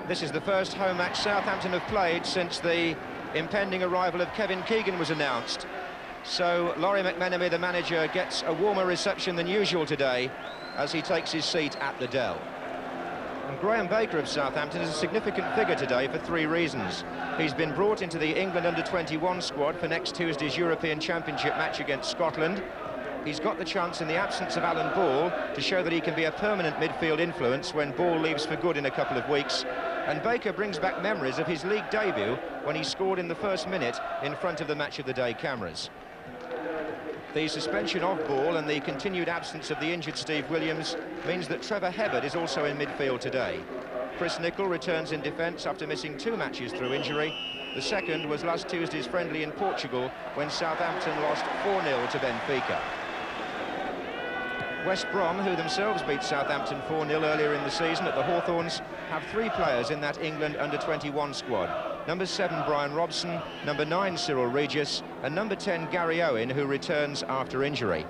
This is the first home match Southampton have played since the impending arrival of Kevin Keegan was announced. So Laurie McMenemy, the manager, gets a warmer reception than usual today as he takes his seat at the Dell. And Graham Baker of Southampton is a significant figure today for three reasons. He's been brought into the England under-21 squad for next Tuesday's European Championship match against Scotland. He's got the chance in the absence of Alan Ball to show that he can be a permanent midfield influence when Ball leaves for good in a couple of weeks. And Baker brings back memories of his league debut when he scored in the first minute in front of the Match of the Day cameras. The suspension of Ball and the continued absence of the injured Steve Williams means that Trevor Hebbert is also in midfield today. Chris Nicol returns in defence after missing 2 matches through injury. The second was last Tuesday's friendly in Portugal when Southampton lost 4-0 to Benfica. West Brom, who themselves beat Southampton 4-0 earlier in the season at the Hawthorns, have 3 players in that England under-21 squad. Number 7, Brian Robson, number 9, Cyril Regis, and number 10, Gary Owen, who returns after injury.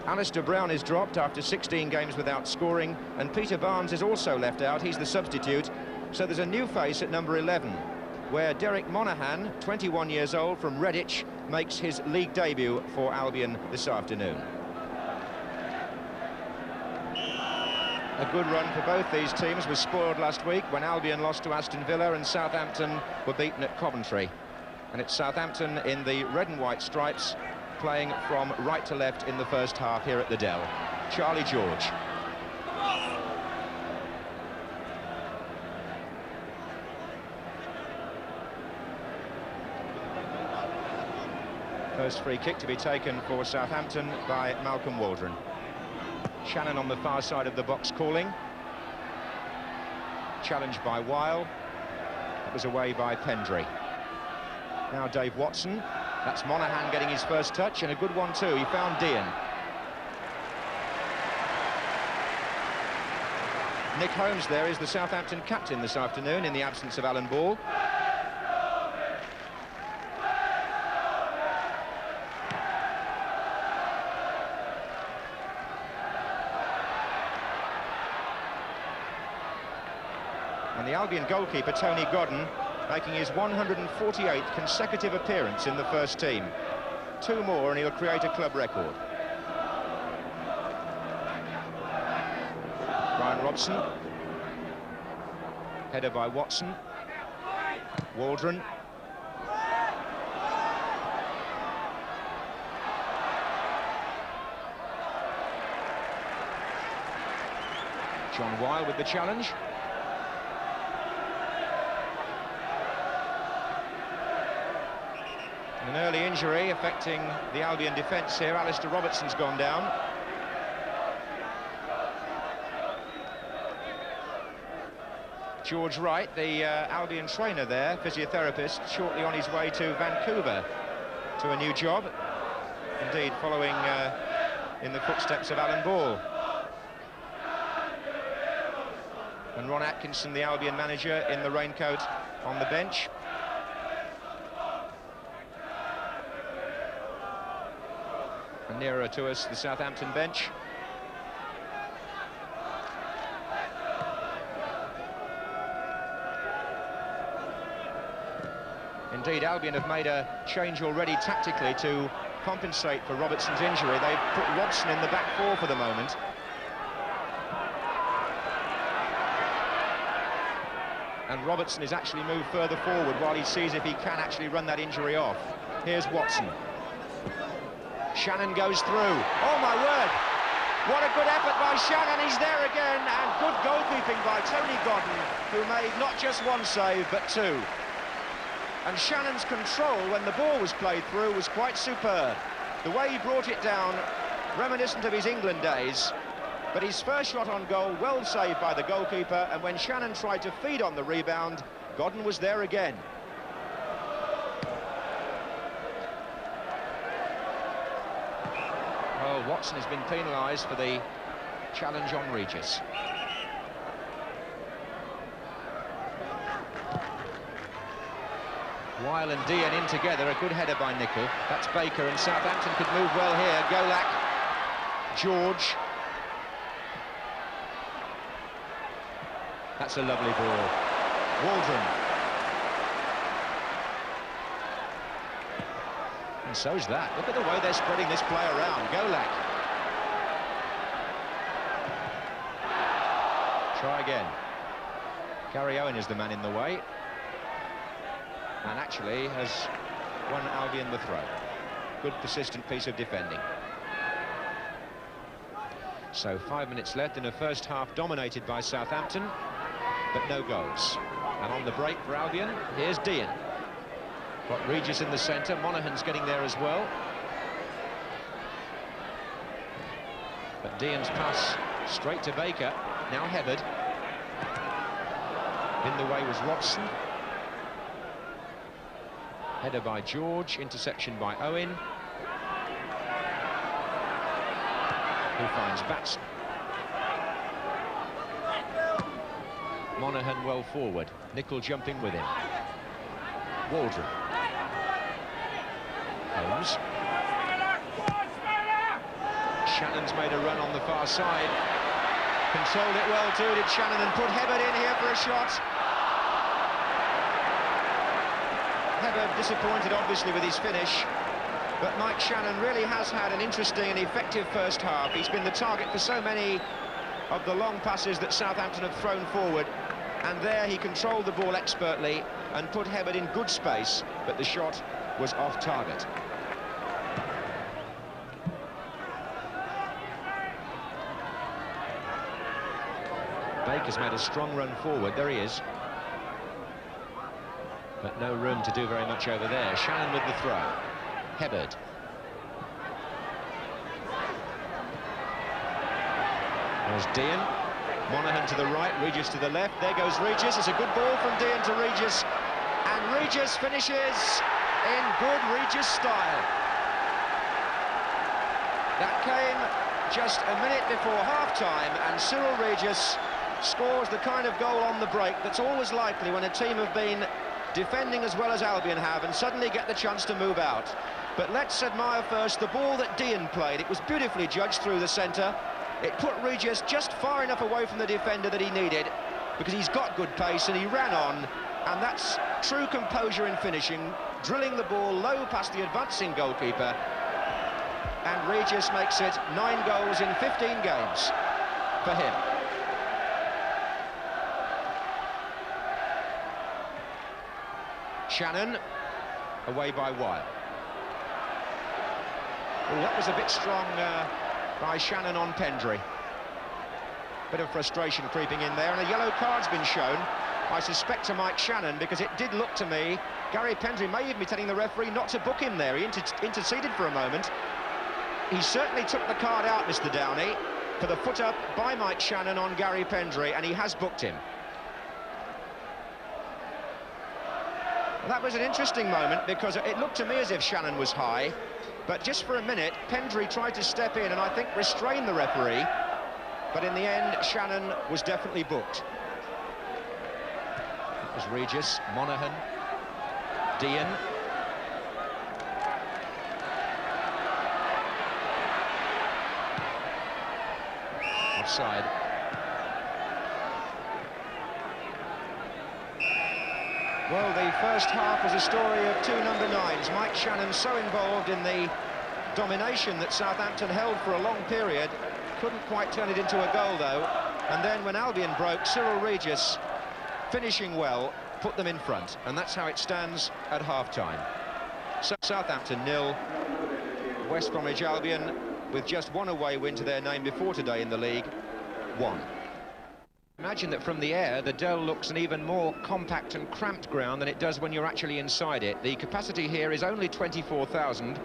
Alistair Brown is dropped after 16 games without scoring, and Peter Barnes is also left out. He's the substitute. So there's a new face at number 11, where Derek Monaghan, 21 years old, from Redditch, makes his league debut for Albion this afternoon. A good run for both these teams was spoiled last week when Albion lost to Aston Villa and Southampton were beaten at Coventry. And it's Southampton in the red and white stripes, playing from right to left in the first half here at the Dell. Charlie George. First free kick to be taken for Southampton by Malcolm Waldron. Shannon on the far side of the box calling. Challenged by Weil. That was away by Pendry. Now Dave Watson. That's Monaghan getting his first touch, and a good one too. He found Dean. Nick Holmes there is the Southampton captain this afternoon in the absence of Alan Ball. And the Albion goalkeeper, Tony Godden, making his 148th consecutive appearance in the first team. 2 more and he'll create a club record. Brian Robson. Header by Watson. Waldron. John Weil with the challenge. An early injury affecting the Albion defence here. Alistair Robertson's gone down. George Wright, the Albion trainer there, physiotherapist, shortly on his way to Vancouver to a new job. Indeed, following in the footsteps of Alan Ball. And Ron Atkinson, the Albion manager, in the raincoat on the bench. And nearer to us, the Southampton bench. Indeed, Albion have made a change already tactically to compensate for Robertson's injury. They've put Robson in the back 4 for the moment. And Robertson is actually moved further forward while he sees if he can actually run that injury off. Here's Watson. Shannon goes through. Oh my word! What a good effort by Shannon. He's there again, and good goalkeeping by Tony Godden, who made not just 1 save but 2. And Shannon's control when the ball was played through was quite superb. The way he brought it down, reminiscent of his England days. But his first shot on goal, well saved by the goalkeeper, and when Shannon tried to feed on the rebound, Godden was there again. Well, Watson has been penalised for the challenge on Regis. Weil and Dean in together, a good header by Nicol. That's Baker, and Southampton could move well here. Golak, George. That's a lovely ball. Waldron. And so's that. Look at the way they're spreading this play around. Golak. Try again. Gary Owen is the man in the way. And actually has won Albion the throw. Good persistent piece of defending. So 5 minutes left in a first half dominated by Southampton, but no goals. And on the break for Albion, here's Dean. Got Regis in the centre, Monaghan's getting there as well. But Dean's pass straight to Baker, now Hebbard. In the way was Robson. Header by George, interception by Owen. Who finds Batson. Monaghan well forward, Nicol jumping with him. Waldron. Holmes. Shannon's made a run on the far side. Controlled it well too, did Shannon, and put Hebbard in here for a shot. Hebbard disappointed obviously with his finish, but Mike Shannon really has had an interesting and effective first half. He's been the target for so many of the long passes that Southampton have thrown forward, and there he controlled the ball expertly and put Hebbard in good space, but the shot was off target. Baker's made a strong run forward, there he is. But no room to do very much over there. Shannon with the throw. Hebbard. There's Dean. Monaghan to the right, Regis to the left. There goes Regis. It's a good ball from Dean to Regis. And Regis finishes in good Regis style. That came just a minute before half-time, and Cyril Regis scores the kind of goal on the break that's always likely when a team have been defending as well as Albion have and suddenly get the chance to move out. But let's admire first the ball that Dean played. It was beautifully judged through the centre. It put Regis just far enough away from the defender that he needed, because he's got good pace and he ran on, and that's true composure in finishing, drilling the ball low past the advancing goalkeeper, and Regis makes it 9 goals in 15 games for him. Shannon, away by Weil. Well, that was a bit strong by Shannon on Pendry. Bit of frustration creeping in there, and a yellow card's been shown, I suspect, to Mike Shannon, because it did look to me, Gary Pendry may even be telling the referee not to book him there. He interceded for a moment. He certainly took the card out, Mr. Downey, for the foot up by Mike Shannon on Gary Pendry, and he has booked him. That was an interesting moment, because it looked to me as if Shannon was high, but just for a minute Pendry tried to step in and I think restrain the referee, but in the end Shannon was definitely booked. It was Regis, Monaghan, Dean. Offside. Well, the first half was a story of 2 number 9s. Mike Shannon so involved in the domination that Southampton held for a long period. Couldn't quite turn it into a goal, though. And then when Albion broke, Cyril Regis, finishing well, put them in front. And that's how it stands at half-time. So Southampton 0, West Bromwich Albion, with just 1 away win to their name before today in the league, 1. Imagine that from the air, the Dell looks an even more compact and cramped ground than it does when you're actually inside it. The capacity here is only 24,000,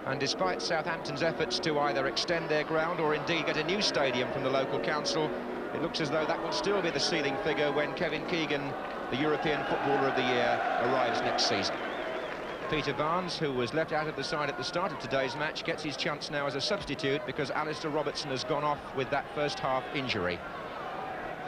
and despite Southampton's efforts to either extend their ground or indeed get a new stadium from the local council, it looks as though that will still be the ceiling figure when Kevin Keegan, the European Footballer of the Year, arrives next season. Peter Barnes, who was left out of the side at the start of today's match, gets his chance now as a substitute because Alistair Robertson has gone off with that first half injury.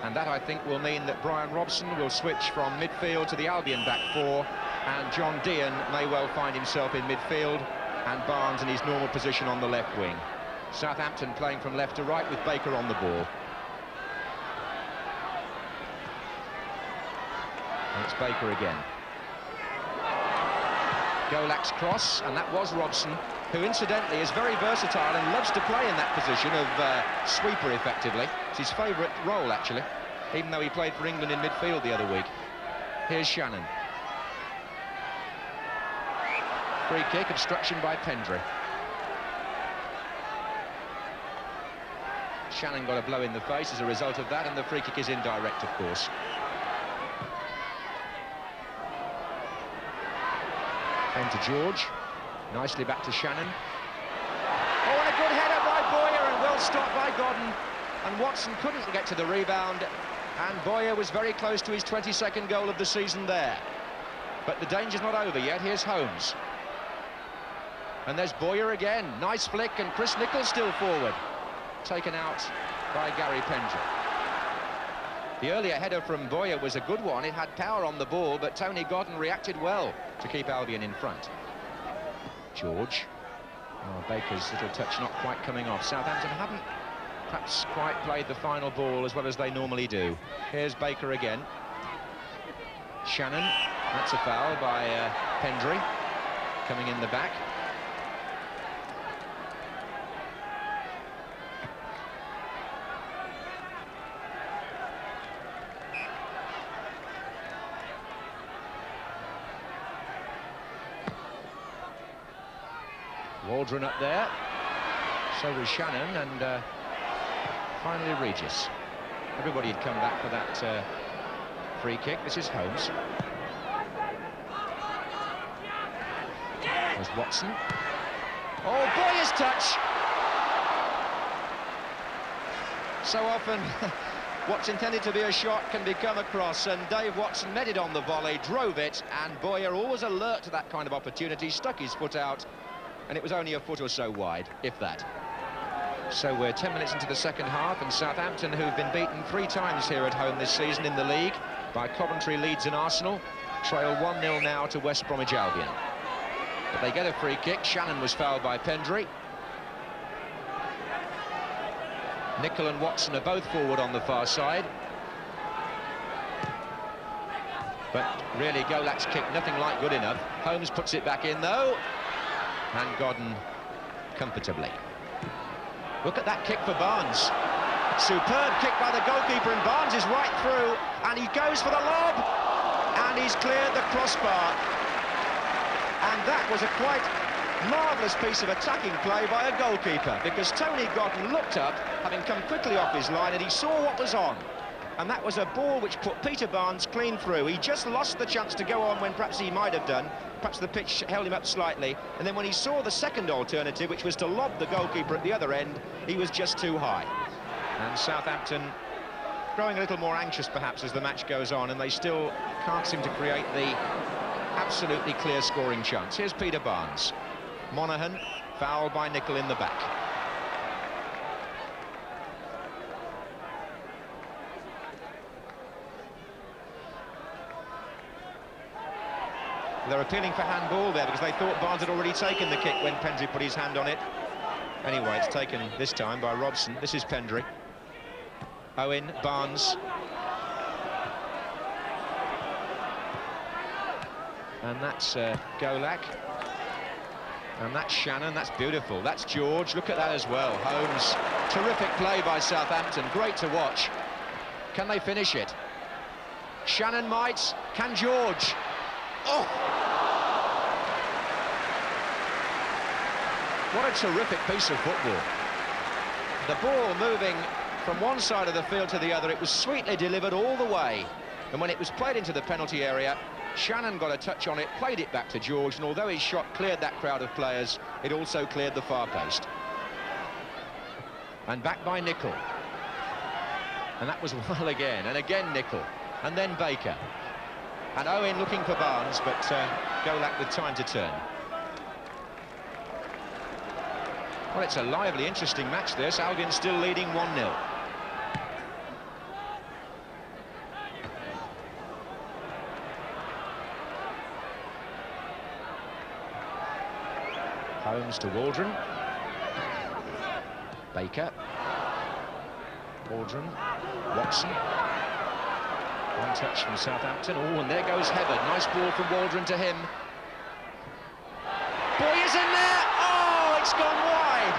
And that, I think, will mean that Brian Robson will switch from midfield to the Albion back 4, and John Dean may well find himself in midfield, and Barnes in his normal position on the left wing. Southampton playing from left to right with Baker on the ball. It's Baker again. Golak's cross, and that was Robson, who incidentally is very versatile and loves to play in that position of sweeper effectively. It's his favourite role, actually, even though he played for England in midfield the other week. Here's Shannon. Free kick, obstruction by Pendry. Shannon got a blow in the face as a result of that, and the free kick is indirect, of course. And to George. Nicely back to Shannon. Oh, and a good header by Boyer, and well stopped by Godden. And Watson couldn't get to the rebound, and Boyer was very close to his 22nd goal of the season there. But the danger's not over yet. Here's Holmes. And there's Boyer again. Nice flick, and Chris Nicholl still forward. Taken out by Gary Pendry. The earlier header from Boyer was a good one. It had power on the ball, but Tony Godden reacted well to keep Albion in front. George. Oh, Baker's little touch not quite coming off. Southampton haven't perhaps quite played the final ball as well as they normally do. Here's Baker again. Shannon. That's a foul by Pendry. Coming in the back. Waldron up there, so was Shannon, and finally Regis. Everybody had come back for that free kick. This is Holmes. There's Watson. Oh, Boyer's touch! So often, what's intended to be a shot can become a cross, and Dave Watson met it on the volley, drove it, and Boyer, always alert to that kind of opportunity, stuck his foot out, and it was only a foot or so wide, if that. So we're 10 minutes into the second half, and Southampton, who've been beaten 3 times here at home this season in the league by Coventry, Leeds and Arsenal, trail 1-0 now to West Bromwich Albion. But they get a free kick. Shannon was fouled by Pendry. Nicholl and Watson are both forward on the far side. But really, Golak's kick, nothing like good enough. Holmes puts it back in, though. And Godden comfortably. Look at that kick for Barnes. Superb kick by the goalkeeper, and Barnes is right through, and he goes for the lob, and he's cleared the crossbar. And that was a quite marvellous piece of attacking play by a goalkeeper, because Tony Godden looked up, having come quickly off his line, and he saw what was on. And that was a ball which put Peter Barnes clean through. He just lost the chance to go on when perhaps he might have done. Perhaps the pitch held him up slightly. And then when he saw the second alternative, which was to lob the goalkeeper at the other end, he was just too high. And Southampton growing a little more anxious perhaps as the match goes on, and they still can't seem to create the absolutely clear scoring chance. Here's Peter Barnes. Monaghan fouled by Nicholl in the back. They're appealing for handball there because they thought Barnes had already taken the kick when Pendry put his hand on it. Anyway, it's taken this time by Robson. This is Pendry. Owen, Barnes. And that's Golak. And that's Shannon. That's beautiful. That's George. Look at that as well. Holmes. Terrific play by Southampton. Great to watch. Can they finish it? Shannon might. Can George? Oh! What a terrific piece of football. The ball moving from one side of the field to the other. It was sweetly delivered all the way. And when it was played into the penalty area, Shannon got a touch on it, played it back to George, and although his shot cleared that crowd of players, it also cleared the far post. And back by Nicholl. And that was well again, and again Nicholl. And then Baker. And Owen looking for Barnes, but Golak with time to turn. Well, it's a lively, interesting match, this. Albion still leading 1-0. Holmes to Waldron. Baker. Waldron. Watson. One touch from Southampton. Oh, and there goes Hebbard. Nice ball from Waldron to him. Boy is in there! Oh, it's gone wide!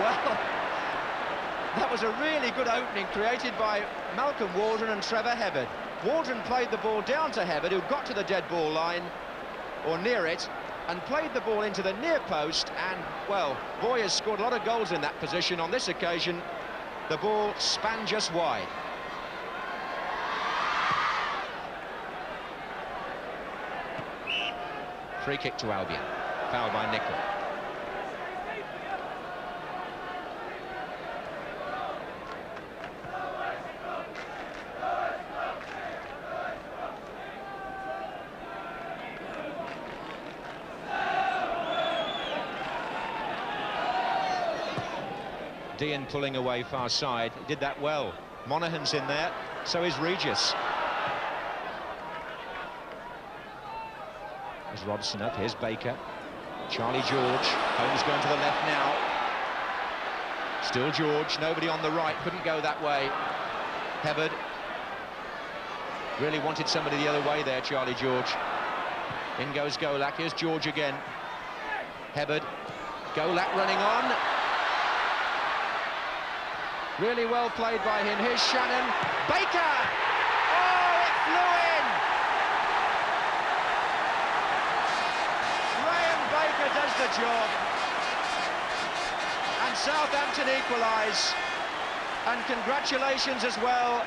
Well, that was a really good opening created by Malcolm Waldron and Trevor Hebbard. Waldron played the ball down to Hebbard, who got to the dead ball line, or near it, and played the ball into the near post, and, well, Boy has scored a lot of goals in that position. On this occasion, the ball span just wide. Free kick to Albion. Foul by Nicol. Dean pulling away far side. He did that well. Monaghan's in there, so is Regis. There's Robson up, here's Baker. Charlie George. Holmes going to the left now. Still George, nobody on the right, couldn't go that way. Hebbard. Really wanted somebody the other way there, Charlie George. In goes Golak, here's George again. Hebbard. Golak running on. Really well played by him. Here's Shannon. Baker! Oh, it flew in! Graham Baker does the job. And Southampton equalise. And congratulations as well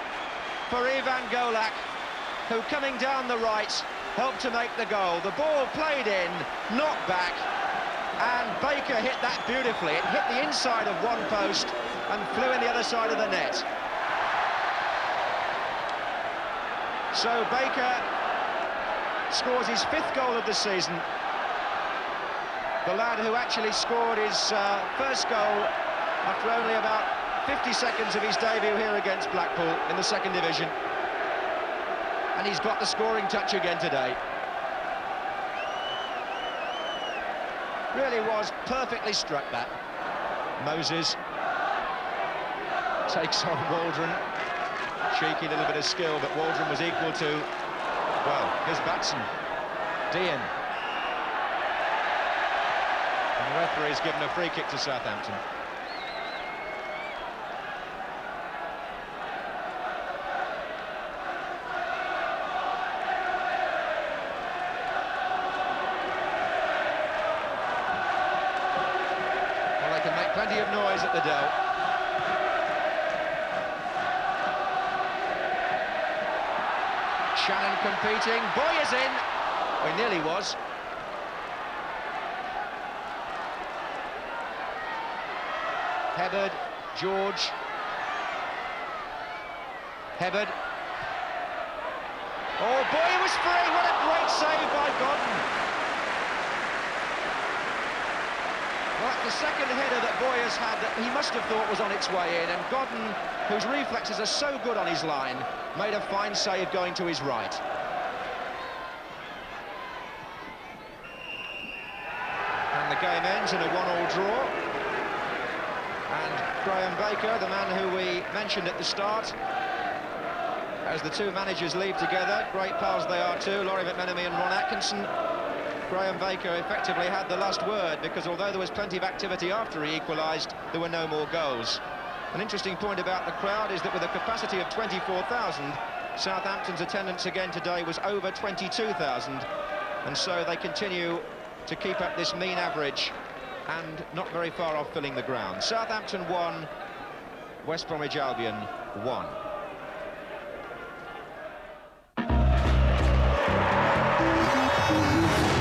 for Ivan Golak, who, coming down the right, helped to make the goal. The ball played in, knocked back, and Baker hit that beautifully. It hit the inside of one post and flew in the other side of the net. So Baker scores his 5th goal of the season. The lad who actually scored his first goal after only about 50 seconds of his debut here against Blackpool in the 2nd division. And he's got the scoring touch again today. Really was perfectly struck, that. Moses takes on Waldron. Cheeky little bit of skill, but Waldron was equal to, well, here's Batson. Dean. And the referee's given a free kick to Southampton. Well, they can make plenty of noise at the Dell. Shannon competing. Boy is in. Well, he nearly was. Hebbard, George. Hebbard. Oh, Boy was free. What a great save by Godden. Well, the second header that Boy has had that he must have thought was on its way in, and Godden, whose reflexes are so good on his line, made a fine save going to his right. And the game ends in a 1-1 draw. And Graham Baker, the man who we mentioned at the start, as the two managers leave together, great pals they are too, Laurie McMenemy and Ron Atkinson. Graham Baker effectively had the last word, because although there was plenty of activity after he equalised, there were no more goals. An interesting point about the crowd is that with a capacity of 24,000, Southampton's attendance again today was over 22,000, and so they continue to keep up this mean average and not very far off filling the ground. Southampton 1, West Bromwich Albion 1.